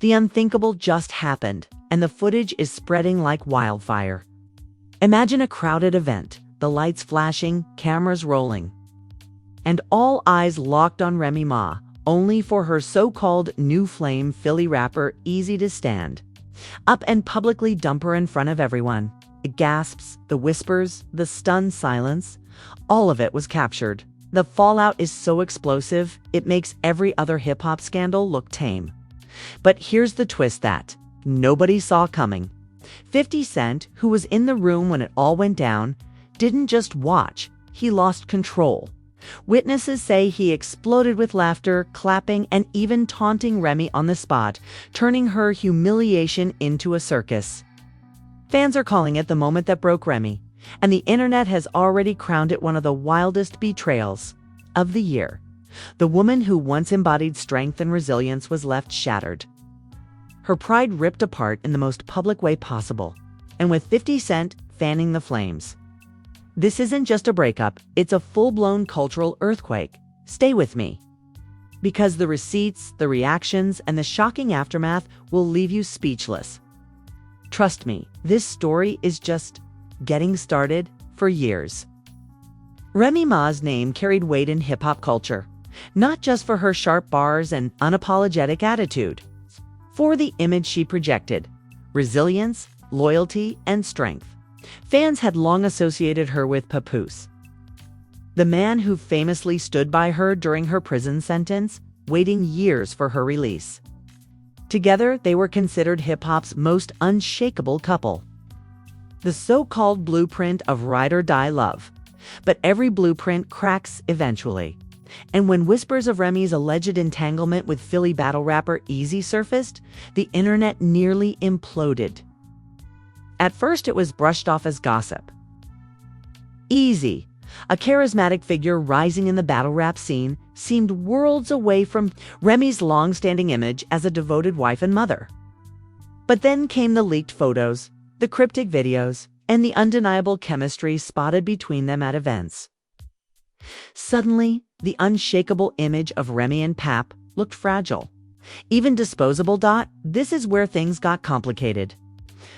The unthinkable just happened, and the footage is spreading like wildfire. Imagine a crowded event, the lights flashing, cameras rolling, and all eyes locked on Remy Ma, only for her so-called new flame Philly rapper Eazy to stand up and publicly dump her in front of everyone. The gasps, the whispers, the stunned silence, all of it was captured. The fallout is so explosive, it makes every other hip-hop scandal look tame. But here's the twist that nobody saw coming. 50 Cent, who was in the room when it all went down, didn't just watch, he lost control. Witnesses say he exploded with laughter, clapping, and even taunting Remy on the spot, turning her humiliation into a circus. Fans are calling it the moment that broke Remy, and the internet has already crowned it one of the wildest betrayals of the year. The woman who once embodied strength and resilience was left shattered. Her pride ripped apart in the most public way possible, and with 50 Cent fanning the flames. This isn't just a breakup, it's a full-blown cultural earthquake. Stay with me, because the receipts, the reactions, and the shocking aftermath will leave you speechless. Trust me, this story is just getting started for years. Remy Ma's name carried weight in hip-hop culture, not just for her sharp bars and unapologetic attitude, for the image she projected: resilience, loyalty, and strength. Fans had long associated her with Papoose, the man who famously stood by her during her prison sentence, waiting years for her release. Together, they were considered hip-hop's most unshakable couple. The so-called blueprint of ride-or-die love. But every blueprint cracks eventually. And when whispers of Remy's alleged entanglement with Philly battle rapper Eazy surfaced, the internet nearly imploded. At first, it was brushed off as gossip. Eazy, a charismatic figure rising in the battle rap scene, seemed worlds away from Remy's long-standing image as a devoted wife and mother. But then came the leaked photos, the cryptic videos, and the undeniable chemistry spotted between them at events. Suddenly, the unshakable image of Remy and Pap looked fragile, even disposable. This is where things got complicated.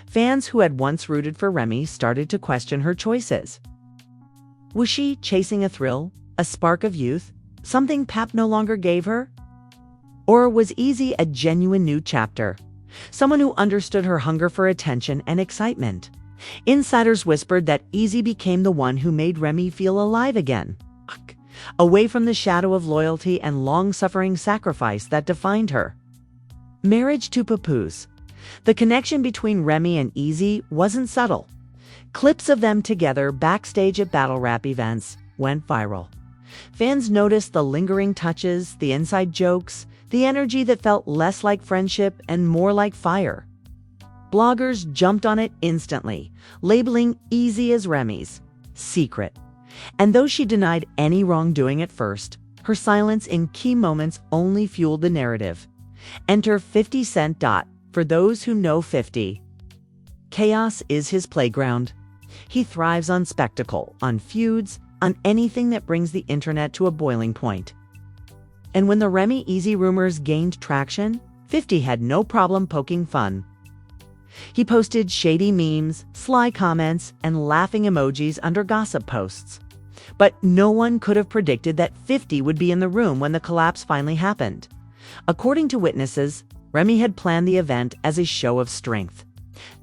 Fans who had once rooted for Remy started to question her choices. Was she chasing a thrill, a spark of youth, something Pap no longer gave her? Or was Eazy a genuine new chapter, someone who understood her hunger for attention and excitement? Insiders whispered that Eazy became the one who made Remy feel alive again, away from the shadow of loyalty and long-suffering sacrifice that defined her. Marriage to Papoose. The connection between Remy and Eazy wasn't subtle. Clips of them together backstage at battle rap events went viral. Fans noticed the lingering touches, the inside jokes, the energy that felt less like friendship and more like fire. Bloggers jumped on it instantly, labeling Eazy as Remy's secret. And though she denied any wrongdoing at first, her silence in key moments only fueled the narrative. Enter 50 Cent. For those who know 50, chaos is his playground. He thrives on spectacle, on feuds, on anything that brings the internet to a boiling point. And when the Remy Eazy rumors gained traction, 50 had no problem poking fun. He posted shady memes, sly comments, and laughing emojis under gossip posts. But no one could have predicted that 50 would be in the room when the collapse finally happened. According to witnesses, Remy had planned the event as a show of strength.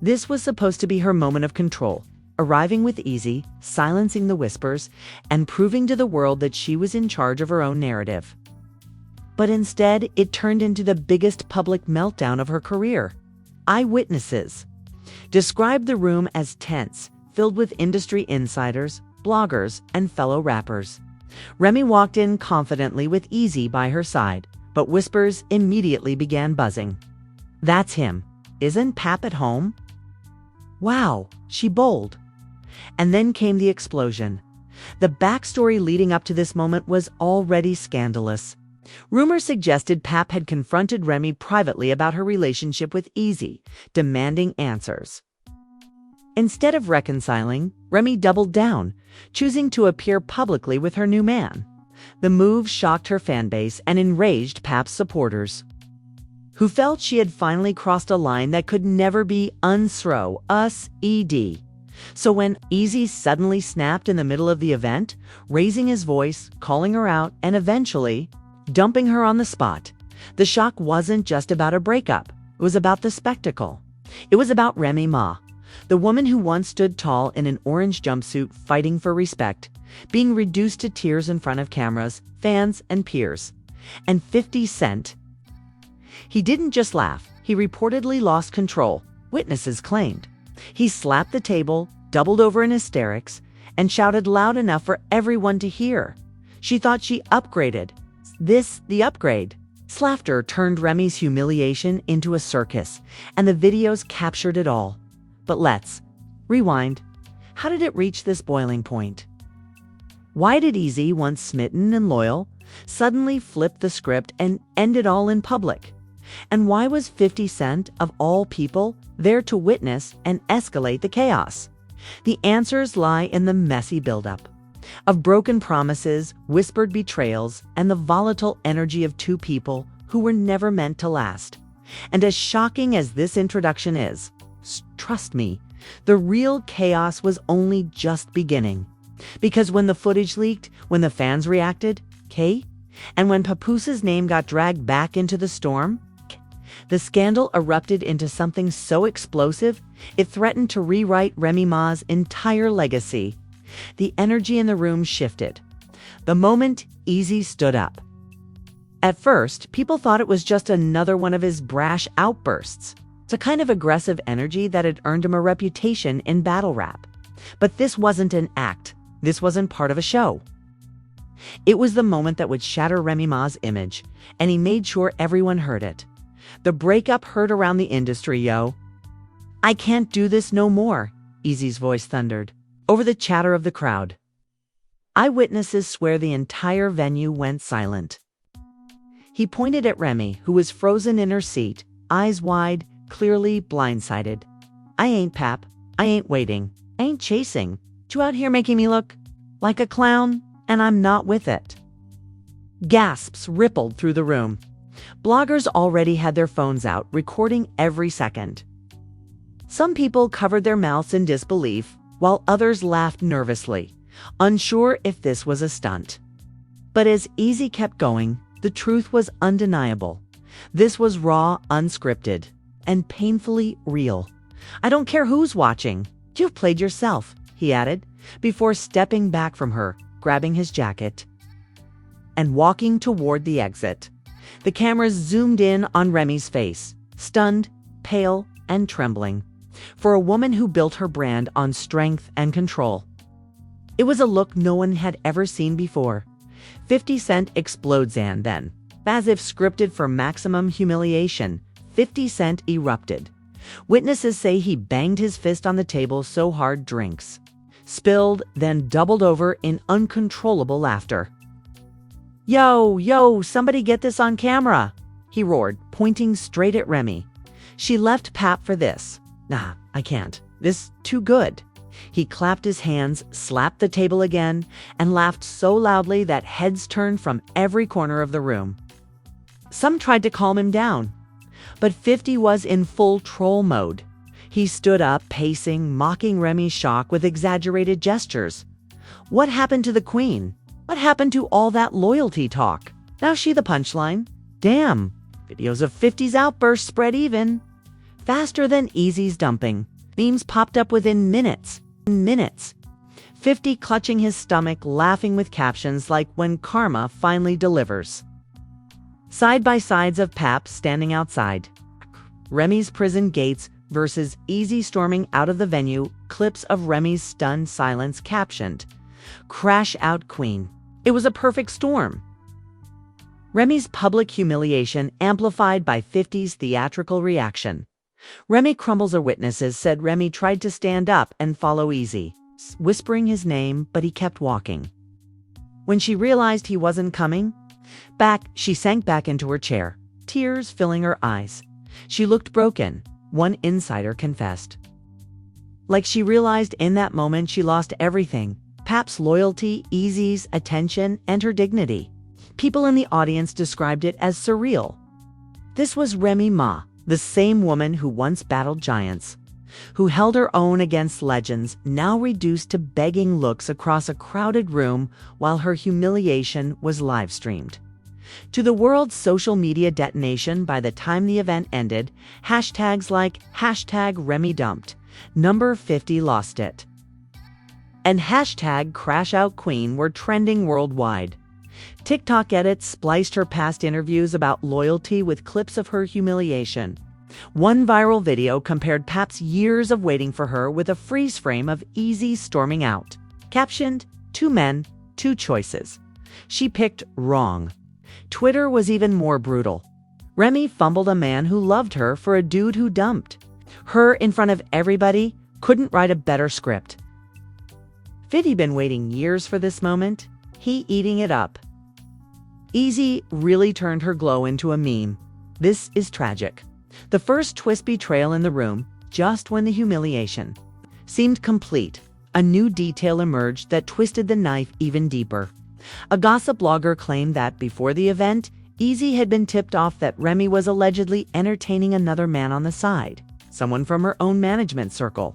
This was supposed to be her moment of control, arriving with Eazy, silencing the whispers, and proving to the world that she was in charge of her own narrative. But instead, it turned into the biggest public meltdown of her career. Eyewitnesses described the room as tense, filled with industry insiders, bloggers, and fellow rappers. Remy walked in confidently with Eazy by her side, but whispers immediately began buzzing. "That's him. Isn't Pap at home? Wow, she bold." And then came the explosion. The backstory leading up to this moment was already scandalous. Rumors suggested Pap had confronted Remy privately about her relationship with Eazy, demanding answers. Instead of reconciling, Remy doubled down, choosing to appear publicly with her new man. The move shocked her fanbase and enraged Pap's supporters. who felt she had finally crossed a line that could never be unthrow us ed. So when Eazy suddenly snapped in the middle of the event, raising his voice, calling her out, and eventually dumping her on the spot, the shock wasn't just about a breakup. It was about the spectacle. It was about Remy Ma, the woman who once stood tall in an orange jumpsuit fighting for respect, being reduced to tears in front of cameras, fans, and peers. And 50 Cent, he didn't just laugh, he reportedly lost control, witnesses claimed. He slapped the table, doubled over in hysterics, and shouted loud enough for everyone to hear. She thought she upgraded. The upgrade. Laughter turned Remy's humiliation into a circus, and the videos captured it all. But let's rewind. How did it reach this boiling point? Why did Eazy, once smitten and loyal, suddenly flip the script and end it all in public? And why was 50 Cent, of all people, there to witness and escalate the chaos? The answers lie in the messy buildup of broken promises, whispered betrayals, and the volatile energy of two people who were never meant to last. And as shocking as this introduction is, trust me, the real chaos was only just beginning. Because when the footage leaked, when the fans reacted, and when Papooses' name got dragged back into the storm, the scandal erupted into something so explosive, it threatened to rewrite Remy Ma's entire legacy. The energy in the room shifted. The moment Eazy stood up. At first, people thought it was just another one of his brash outbursts. It's a kind of aggressive energy that had earned him a reputation in battle rap. But this wasn't an act. This wasn't part of a show. It was the moment that would shatter Remy Ma's image, and he made sure everyone heard it. The breakup heard around the industry, yo. "I can't do this no more," Eazy's voice thundered, over the chatter of the crowd. Eyewitnesses swear the entire venue went silent. He pointed at Remy, who was frozen in her seat, eyes wide, clearly blindsided. "I ain't Pap. I ain't waiting. I ain't chasing. You out here making me look like a clown, and I'm not with it." Gasps rippled through the room. Bloggers already had their phones out, recording every second. Some people covered their mouths in disbelief, while others laughed nervously, unsure if this was a stunt. But as Eazy kept going, the truth was undeniable. This was raw, unscripted, and painfully real. "I don't care who's watching. You've played yourself," he added, before stepping back from her, grabbing his jacket, and walking toward the exit. The cameras zoomed in on Remy's face, stunned, pale, and trembling, for a woman who built her brand on strength and control. It was a look no one had ever seen before. 50 Cent explodes, and then, as if scripted for maximum humiliation, 50 Cent erupted. Witnesses say he banged his fist on the table so hard drinks spilled, then doubled over in uncontrollable laughter. Yo, somebody get this on camera," he roared, pointing straight at Remy. "She left Pap for this. Nah, I can't. This too good." He clapped his hands, slapped the table again, and laughed so loudly that heads turned from every corner of the room. Some tried to calm him down, but 50 was in full troll mode. He stood up, pacing, mocking Remy's shock with exaggerated gestures. What happened to the queen? What happened to all that loyalty talk? Now she the punchline? Damn, videos of 50's outbursts spread even faster than Eazy's dumping. Memes popped up within minutes. 50 clutching his stomach, laughing with captions like "When Karma Finally Delivers." Side by sides of Pap standing outside. Remy's prison gates versus Eazy storming out of the venue, clips of Remy's stunned silence captioned, "Crash Out Queen." It was a perfect storm. Remy's public humiliation amplified by 50's theatrical reaction. Remy crumbles, or witnesses said Remy tried to stand up and follow Eazy, whispering his name, but he kept walking. When she realized he wasn't coming back, she sank back into her chair, tears filling her eyes. She looked broken, one insider confessed. Like she realized in that moment she lost everything: Pap's loyalty, Eazy's attention, and her dignity. People in the audience described it as surreal. This was Remy Ma, the same woman who once battled giants, who held her own against legends, now reduced to begging looks across a crowded room while her humiliation was live-streamed. To the world's social media detonation by the time the event ended, hashtags like #RemyDumped, number 50 lost it, and #CrashOutQueen were trending worldwide. TikTok edits spliced her past interviews about loyalty with clips of her humiliation. One viral video compared Pap's years of waiting for her with a freeze frame of Eazy storming out, captioned, "Two men, two choices. She picked wrong." Twitter was even more brutal. Remy fumbled a man who loved her for a dude who dumped her in front of everybody. Couldn't write a better script. Fitty been waiting years for this moment. He eating it up. Eazy really turned her glow into a meme. This is tragic. The first twist betrayal in the room, just when the humiliation seemed complete, a new detail emerged that twisted the knife even deeper. A gossip blogger claimed that before the event, Eazy had been tipped off that Remy was allegedly entertaining another man on the side, someone from her own management circle.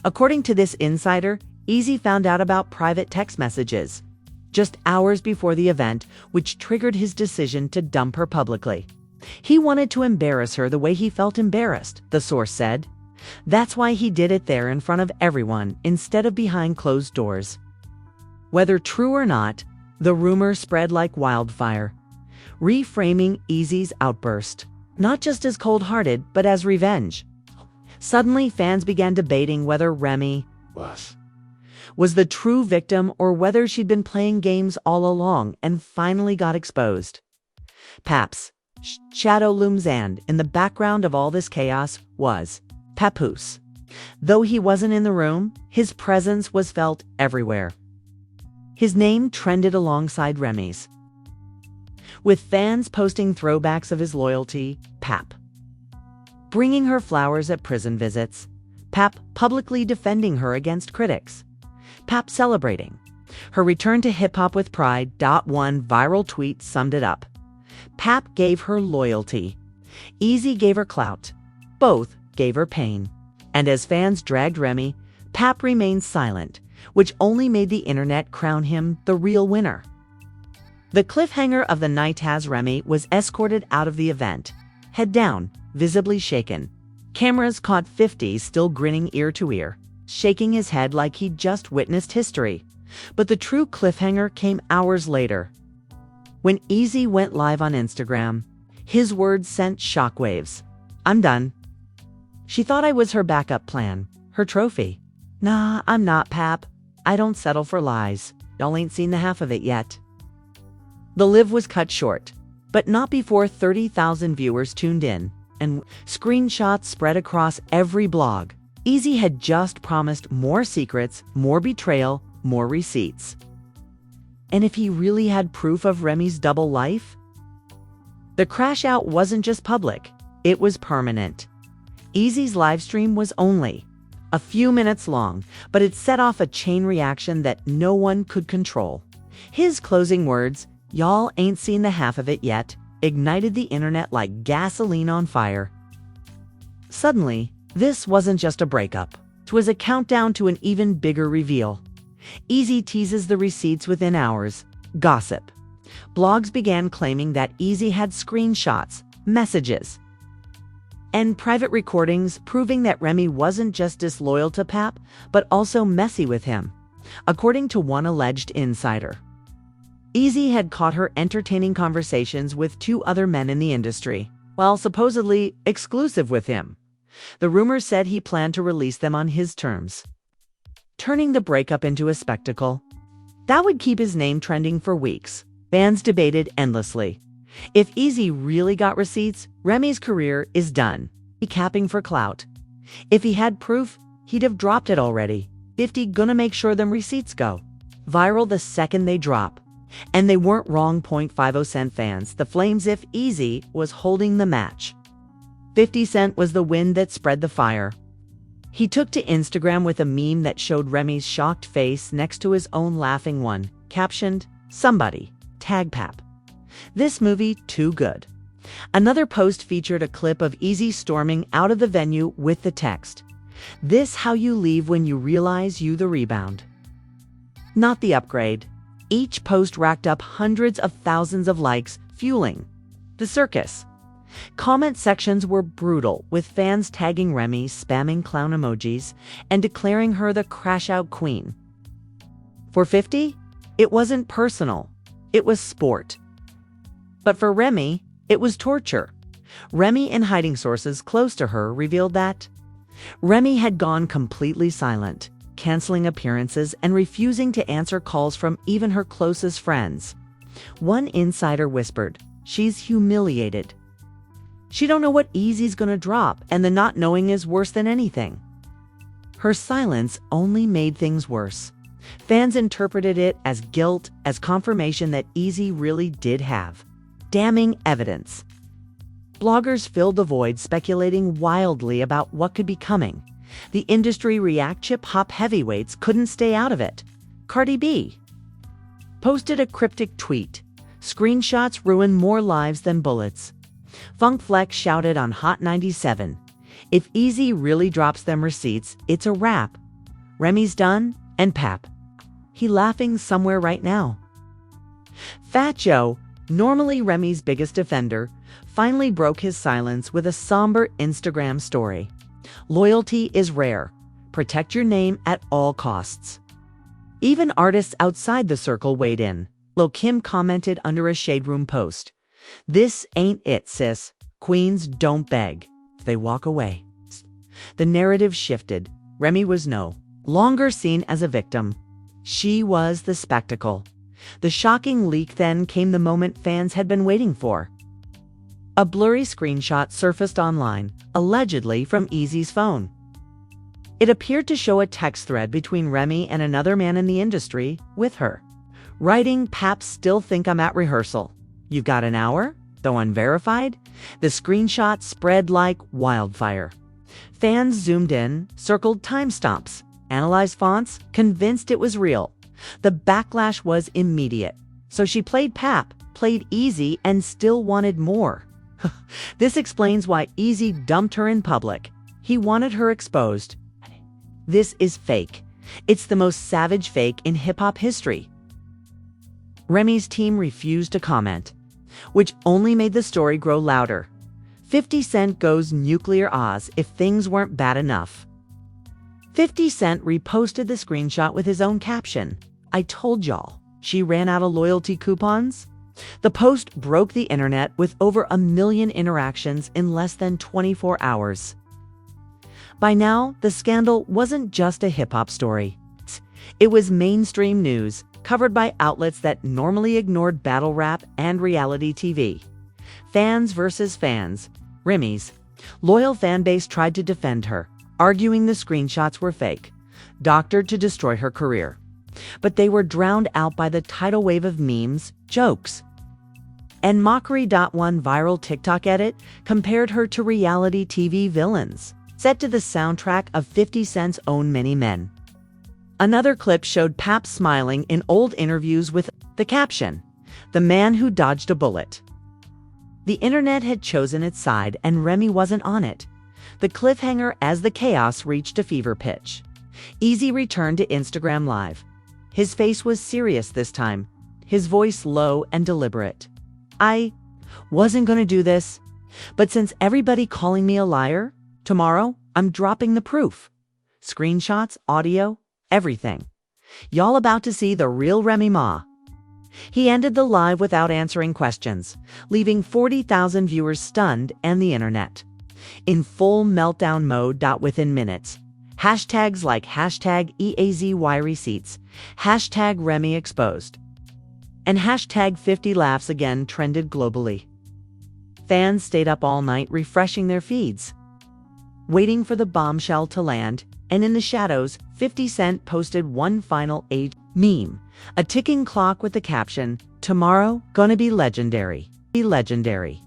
According to this insider, Eazy found out about private text messages just hours before the event, which triggered his decision to dump her publicly. He wanted to embarrass her the way he felt embarrassed, the source said. That's why he did it there in front of everyone instead of behind closed doors. Whether true or not, the rumor spread like wildfire, reframing Eazy's outburst, not just as cold-hearted, but as revenge. Suddenly, fans began debating whether Remy was the true victim or whether she'd been playing games all along and finally got exposed. Pap's shadow looms, and in the background of all this chaos was Papoose. Though he wasn't in the room, his presence was felt everywhere. His name trended alongside Remy's, with fans posting throwbacks of his loyalty, Pap bringing her flowers at prison visits, Pap publicly defending her against critics, Pap celebrating her return to hip-hop with pride. One viral tweet summed it up. Pap gave her loyalty. Eazy gave her clout. Both gave her pain. And as fans dragged Remy, Pap remained silent, which only made the internet crown him the real winner. The cliffhanger of the night as Remy was escorted out of the event, head down, visibly shaken. Cameras caught 50 still grinning ear to ear, shaking his head like he'd just witnessed history. But the true cliffhanger came hours later. When Eazy went live on Instagram, his words sent shockwaves. "I'm done. She thought I was her backup plan, her trophy. Nah, I'm not, Pap. I don't settle for lies. Y'all ain't seen the half of it yet." The live was cut short, but not before 30,000 viewers tuned in, and screenshots spread across every blog. Eazy had just promised more secrets, more betrayal, more receipts. And if he really had proof of Remy's double life? The crash out wasn't just public, it was permanent. Eazy's livestream was only a few minutes long, but it set off a chain reaction that no one could control. His closing words, "Y'all ain't seen the half of it yet," ignited the internet like gasoline on fire. Suddenly, this wasn't just a breakup. It was a countdown to an even bigger reveal. Eazy teases the receipts within hours. Gossip. Blogs began claiming that Eazy had screenshots, messages, and private recordings proving that Remy wasn't just disloyal to Pap, but also messy with him. According to one alleged insider, Eazy had caught her entertaining conversations with 2 other men in the industry, while supposedly exclusive with him. The rumors said he planned to release them on his terms, turning the breakup into a spectacle that would keep his name trending for weeks. Fans debated endlessly. If Eazy really got receipts, Remy's career is done. He capping for clout. If he had proof, he'd have dropped it already. 50 gonna make sure them receipts go viral the second they drop. And they weren't wrong. 50 Cent fans, the flames if Eazy was holding the match. 50 Cent was the wind that spread the fire. He took to Instagram with a meme that showed Remy's shocked face next to his own laughing one, captioned, "Somebody, tag Pap. This movie too good." Another post featured a clip of Eazy storming out of the venue with the text, "This how you leave when you realize you the rebound." Not the upgrade. Each post racked up hundreds of thousands of likes, fueling the circus. Comment sections were brutal, with fans tagging Remy, spamming clown emojis, and declaring her the crash-out queen. For 50, it wasn't personal. It was sport. But for Remy, it was torture. Remy and hiding sources close to her revealed that Remy had gone completely silent, canceling appearances and refusing to answer calls from even her closest friends. One insider whispered, "She's humiliated. She don't know what Eazy's gonna drop, and the not knowing is worse than anything." Her silence only made things worse. Fans interpreted it as guilt, as confirmation that Eazy really did have damning evidence. Bloggers filled the void, speculating wildly about what could be coming. The industry hip-hop heavyweights couldn't stay out of it. Cardi B posted a cryptic tweet. "Screenshots ruin more lives than bullets." Funk Flex shouted on Hot 97, "If Eazy really drops them receipts, it's a wrap. Remy's done, and Pap. He laughing somewhere right now." Fat Joe, normally Remy's biggest defender, finally broke his silence with a somber Instagram story. "Loyalty is rare. Protect your name at all costs." Even artists outside the circle weighed in. Lil' Kim commented under a Shade Room post, "This ain't it, sis. Queens don't beg. They walk away." The narrative shifted. Remy was no longer seen as a victim. She was the spectacle. The shocking leak then came, the moment fans had been waiting for. A blurry screenshot surfaced online, allegedly from Eazy's phone. It appeared to show a text thread between Remy and another man in the industry, with her writing, "Paps still think I'm at rehearsal. You've got an hour?" Though unverified, the screenshot spread like wildfire. Fans zoomed in, circled timestamps, analyzed fonts, convinced it was real. The backlash was immediate. So she played Pap, played Eazy, and still wanted more. This explains why Eazy dumped her in public. He wanted her exposed. This is fake. It's the most savage fake in hip-hop history. Remy's team refused to comment, which only made the story grow louder. 50 Cent goes nuclear Oz if things weren't bad enough. 50 Cent reposted the screenshot with his own caption, "I told y'all, she ran out of loyalty coupons." The post broke the internet with over 1 million interactions in less than 24 hours. By now, the scandal wasn't just a hip-hop story. It was mainstream news, covered by outlets that normally ignored battle rap and reality TV. Fans versus fans. Remy's loyal fanbase tried to defend her, arguing the screenshots were fake, doctored to destroy her career. But they were drowned out by the tidal wave of memes, jokes, and mockery. One viral TikTok edit compared her to reality TV villains, set to the soundtrack of 50 Cent's own Many Men. Another clip showed Pap smiling in old interviews with the caption, "The man who dodged a bullet." The internet had chosen its side, and Remy wasn't on it. The cliffhanger as the chaos reached a fever pitch. Eazy returned to Instagram Live. His face was serious this time, his voice low and deliberate. "I wasn't gonna do this, but since everybody calling me a liar, tomorrow I'm dropping the proof. Screenshots, audio, everything. Y'all about to see the real Remy Ma." He ended the live without answering questions, leaving 40,000 viewers stunned and the internet in full meltdown mode. Within minutes, hashtags like hashtag #EAZY receipts, hashtag Remy exposed, and hashtag 50 laughs again trended globally. Fans stayed up all night refreshing their feeds, waiting for the bombshell to land, and in the shadows, 50 Cent posted one final age meme, a ticking clock with the caption, "Tomorrow gonna be legendary. Be legendary."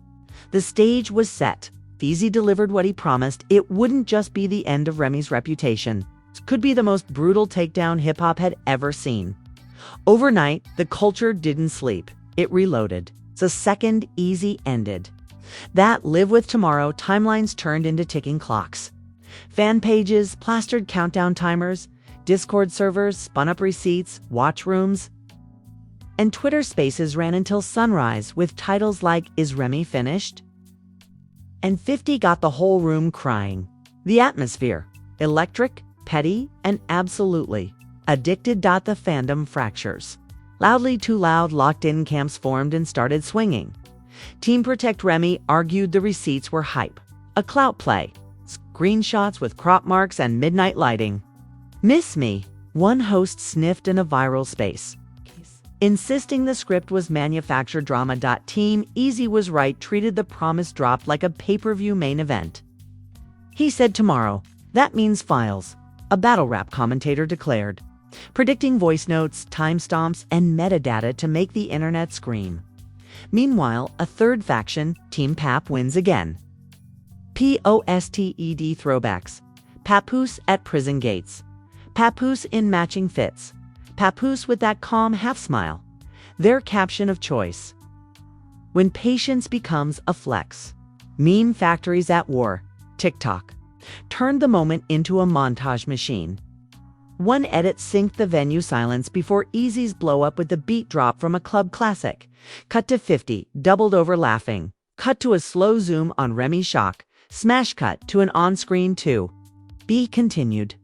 The stage was set. Eazy delivered what he promised. It wouldn't just be the end of Remy's reputation. It could be the most brutal takedown hip-hop had ever seen. Overnight, the culture didn't sleep. It reloaded. The second Eazy ended, That Live With Tomorrow timelines turned into ticking clocks. Fan pages, plastered countdown timers, Discord servers spun up receipts, watch rooms, and Twitter Spaces ran until sunrise with titles like "Is Remy finished?" And 50 got the whole room crying. The atmosphere, electric, petty, and absolutely addicted. The fandom fractures. Loudly Too Loud locked-in camps formed and started swinging. Team Protect Remy argued the receipts were hype, a clout play, screenshots with crop marks and midnight lighting. Miss Me, one host sniffed in a viral space, insisting the script was manufactured drama. Team Eazy was right, treated the promise drop like a pay-per-view main event. He said tomorrow, that means files, a battle rap commentator declared, predicting voice notes, timestamps, and metadata to make the internet scream. Meanwhile, a third faction, Team Pap, wins again. POSTED throwbacks. Papoose at prison gates. Papoose in matching fits. Papoose with that calm half-smile. Their caption of choice. When patience becomes a flex. Meme factories at war. TikTok turned the moment into a montage machine. One edit synced the venue silence before Eazy's blow-up with the beat drop from a club classic. Cut to 50, doubled over laughing. Cut to a slow zoom on Remy's shock. Smash cut to an on-screen too. Be continued.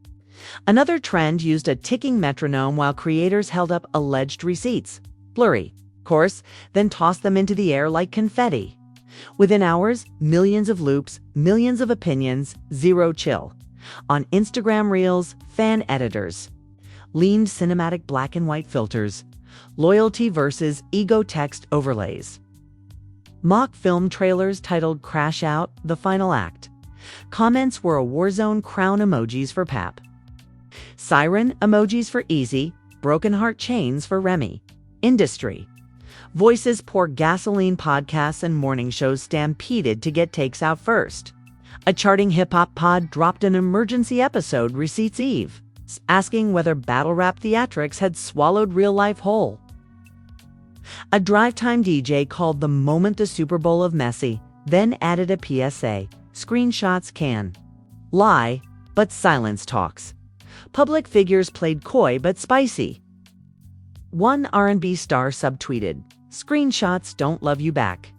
Another trend used a ticking metronome while creators held up alleged receipts. Blurry, course, then tossed them into the air like confetti. Within hours, millions of loops, millions of opinions, zero chill. On Instagram Reels, fan editors leaned cinematic black and white filters, loyalty versus ego text overlays. Mock film trailers titled Crash Out, the final act. Comments were a Warzone crown emojis for Pap. Siren emojis for Eazy, broken heart chains for Remy. Industry. Voices pour gasoline. Podcasts and morning shows stampeded to get takes out first. A charting hip-hop pod dropped an emergency episode Receipts Eve, asking whether battle rap theatrics had swallowed real life whole. A drive-time DJ called the moment the Super Bowl of messy, then added a PSA, screenshots can lie, but silence talks. Public figures played coy but spicy. One R&B star subtweeted, "Screenshots don't love you back."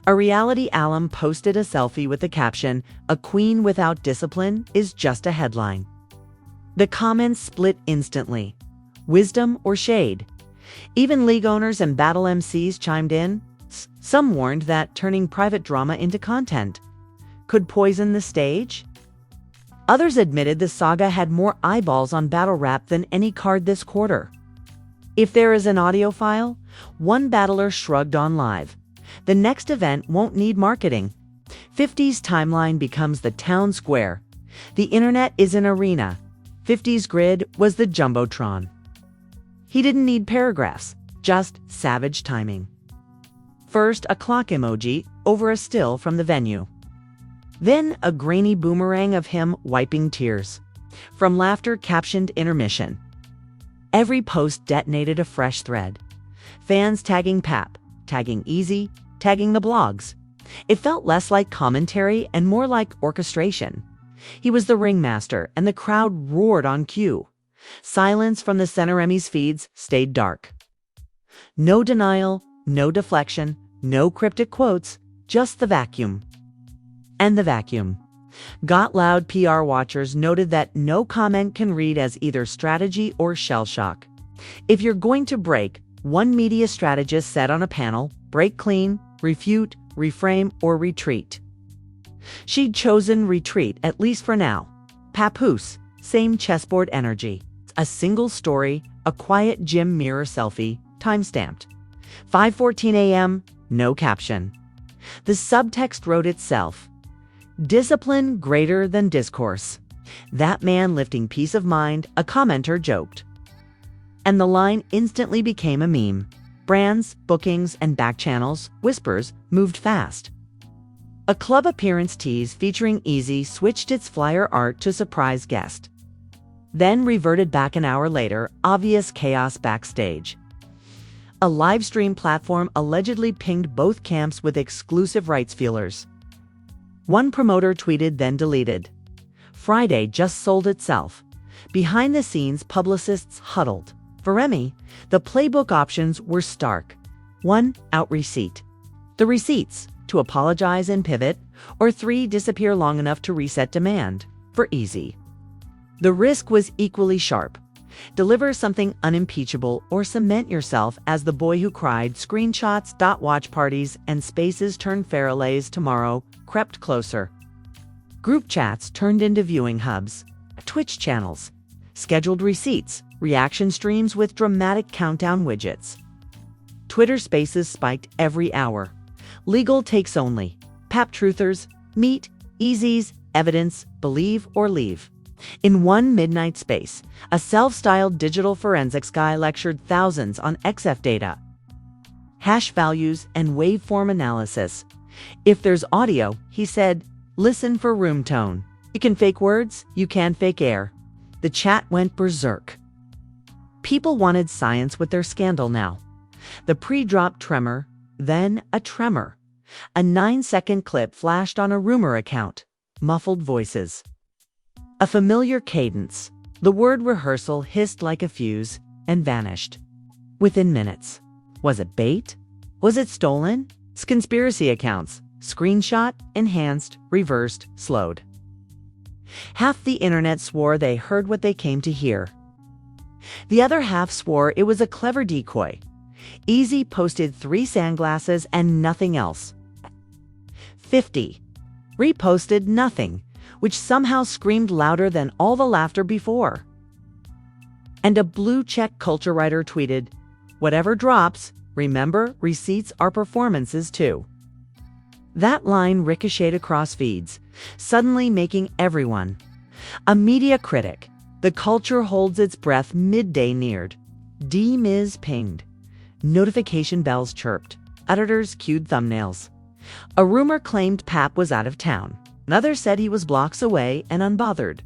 A reality alum posted a selfie with the caption, "A queen without discipline is just a headline." The comments split instantly. Wisdom or shade? Even league owners and battle MCs chimed in. Some warned that turning private drama into content could poison the stage. Others admitted the saga had more eyeballs on battle rap than any card this quarter. If there is an audio file, one battler shrugged on live. The next event won't need marketing. 50's timeline becomes the town square. The internet is an arena. 50's grid was the Jumbotron. He didn't need paragraphs, just savage timing. First, a clock emoji over a still from the venue. Then a grainy boomerang of him wiping tears. From laughter captioned intermission. Every post detonated a fresh thread. Fans tagging Pap, tagging Eazy, tagging the blogs. It felt less like commentary and more like orchestration. He was the ringmaster, and the crowd roared on cue. Silence from the center Remy's feeds stayed dark. No denial, no deflection, no cryptic quotes, just the vacuum. And the vacuum. Got Loud PR watchers noted that no comment can read as either strategy or shell shock. If you're going to break, one media strategist said on a panel, break clean, refute, reframe, or retreat. She'd chosen retreat, at least for now. Papoose, same chessboard energy. A single story, a quiet gym mirror selfie, time-stamped. 5:14 a.m., no caption. The subtext wrote itself. Discipline greater than discourse. That man lifting peace of mind, a commenter joked. And the line instantly became a meme. Brands, bookings, and back channels, whispers, moved fast. A club appearance tease featuring Eazy switched its flyer art to surprise guest. Then reverted back an hour later, obvious chaos backstage. A live stream platform allegedly pinged both camps with exclusive rights feelers. One promoter tweeted, then deleted. Friday just sold itself. Behind the scenes, publicists huddled. For Remy, the playbook options were stark. 1. Out receipt. The receipts, to apologize and pivot, or 3. Disappear long enough to reset demand. For Eazy. The risk was equally sharp. Deliver something unimpeachable or cement yourself as the boy who cried. Screenshots, watch parties, and spaces turned Fairlays tomorrow crept closer. Group chats turned into viewing hubs, Twitch channels, scheduled receipts, reaction streams with dramatic countdown widgets. Twitter spaces spiked every hour. Legal takes only. Pap truthers, meet, Eazy's, evidence, believe or leave. In one midnight space, a self-styled digital forensics guy lectured thousands on XF data, hash values, and waveform analysis. If there's audio, he said, listen for room tone. You can fake words, you can fake air. The chat went berserk. People wanted science with their scandal now. The pre-drop tremor, then a tremor. A 9-second clip flashed on a rumor account. Muffled voices. A familiar cadence. The word rehearsal hissed like a fuse and vanished. Within minutes. Was it bait? Was it stolen? Conspiracy accounts. Screenshot, enhanced, reversed, slowed. Half the internet swore they heard what they came to hear. The other half swore it was a clever decoy. Eazy posted 3 sunglasses and nothing else. 50 reposted nothing, which somehow screamed louder than all the laughter before. And a blue-check culture writer tweeted, whatever drops, remember, receipts are performances too. That line ricocheted across feeds, suddenly making everyone a media critic. The culture holds its breath. Midday neared. D-Miz pinged. Notification bells chirped. Editors cued thumbnails. A rumor claimed Pap was out of town. Another said he was blocks away and unbothered.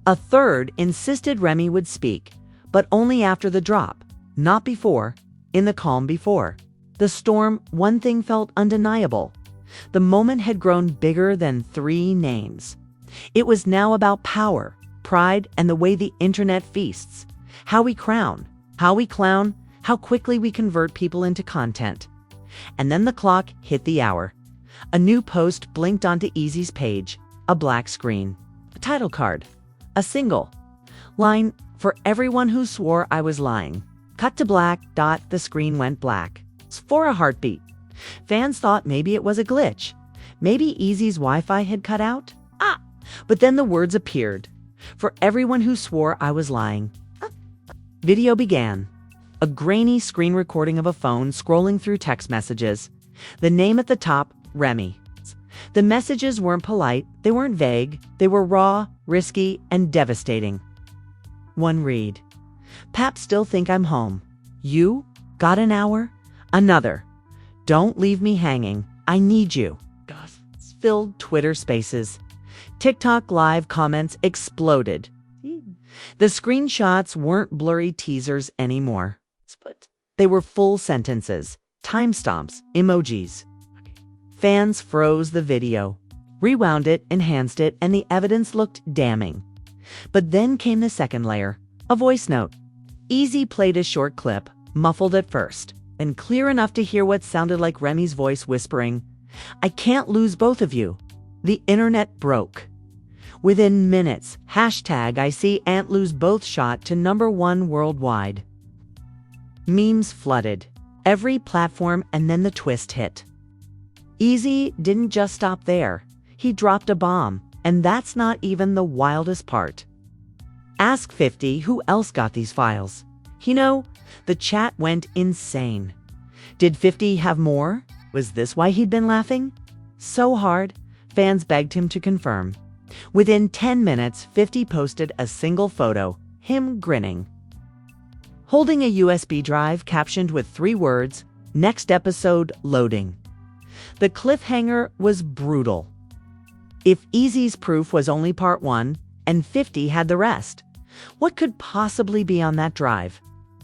A third insisted Remy would speak, but only after the drop, not before, in the calm before. The storm, one thing felt undeniable. The moment had grown bigger than 3 names. It was now about power, pride, and the way the internet feasts. How we crown, how we clown, how quickly we convert people into content. And then the clock hit the hour. A new post blinked onto Eazy's page, a black screen. A title card. A single line, for everyone who swore I was lying. Cut to black. The screen went black. For a heartbeat. Fans thought maybe it was a glitch. Maybe Eazy's Wi-Fi had cut out. But then the words appeared. For everyone who swore I was lying. Video began. A grainy screen recording of a phone scrolling through text messages. The name at the top, Remy. The messages weren't polite, they weren't vague, they were raw, risky, and devastating. One read. Pap still think I'm home. You? Got an hour? Another. Don't leave me hanging. I need you. Filled Twitter spaces. TikTok live comments exploded. The screenshots weren't blurry teasers anymore. But they were full sentences, timestamps, emojis. Fans froze the video, rewound it, enhanced it, and the evidence looked damning. But then came the second layer, a voice note. Eazy played a short clip, muffled at first, and clear enough to hear what sounded like Remy's voice whispering, I can't lose both of you. The internet broke. Within minutes, hashtag I see Ant lose both shot to #1 worldwide. Memes flooded every platform, and then the twist hit. Eazy didn't just stop there. He dropped a bomb, and that's not even the wildest part. Ask 50 who else got these files. The chat went insane. Did 50 have more? Was this why he'd been laughing so hard? Fans begged him to confirm. Within 10 minutes, 50 posted a single photo, him grinning, holding a USB drive captioned with 3 words, next episode loading. The cliffhanger was brutal. If Eazy's proof was only part 1 and 50 had the rest, what could possibly be on that drive?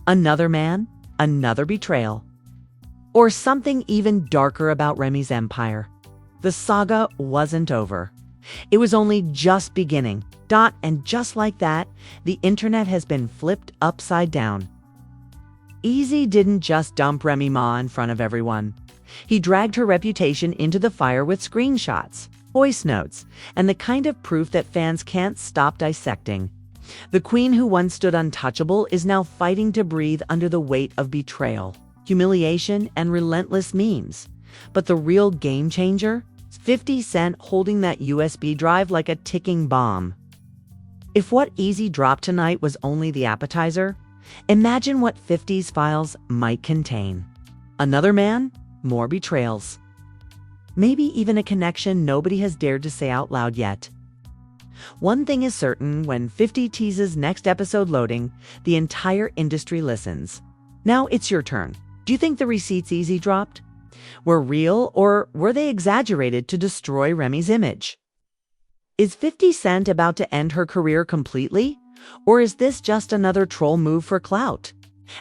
Another man? another betrayal, or something even darker about Remy's empire. The saga wasn't over. It was only just beginning. And just like that, the internet has been flipped upside down. Eazy didn't just dump Remy Ma in front of everyone. He dragged her reputation into the fire with screenshots, voice notes, and the kind of proof that fans can't stop dissecting. The queen who once stood untouchable is now fighting to breathe under the weight of betrayal, humiliation, and relentless memes. But the real game changer? 50 Cent holding that USB drive like a ticking bomb. If what Eazy dropped tonight was only the appetizer, imagine what 50's files might contain. Another man, more betrayals. Maybe even a connection nobody has dared to say out loud yet. One thing is certain, when 50 teases next episode loading, the entire industry listens. Now it's your turn. Do you think the receipts Eazy dropped were real, or were they exaggerated to destroy Remy's image? Is 50 Cent about to end her career completely? Or is this just another troll move for clout?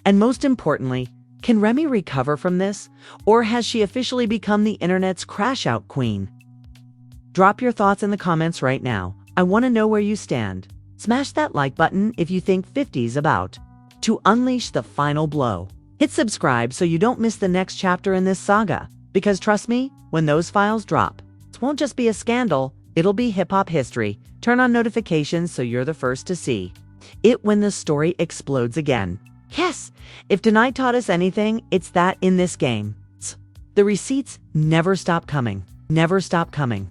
And most importantly, can Remy recover from this? Or has she officially become the internet's crash-out queen? Drop your thoughts in the comments right now. I want to know where you stand. Smash that like button if you think 50's about to unleash the final blow. Hit subscribe so you don't miss the next chapter in this saga. Because trust me, when those files drop, it won't just be a scandal. It'll be hip-hop history. Turn on notifications so you're the first to see it when the story explodes again. Yes, if tonight taught us anything, it's that in this game, the receipts never stop coming. Never stop coming.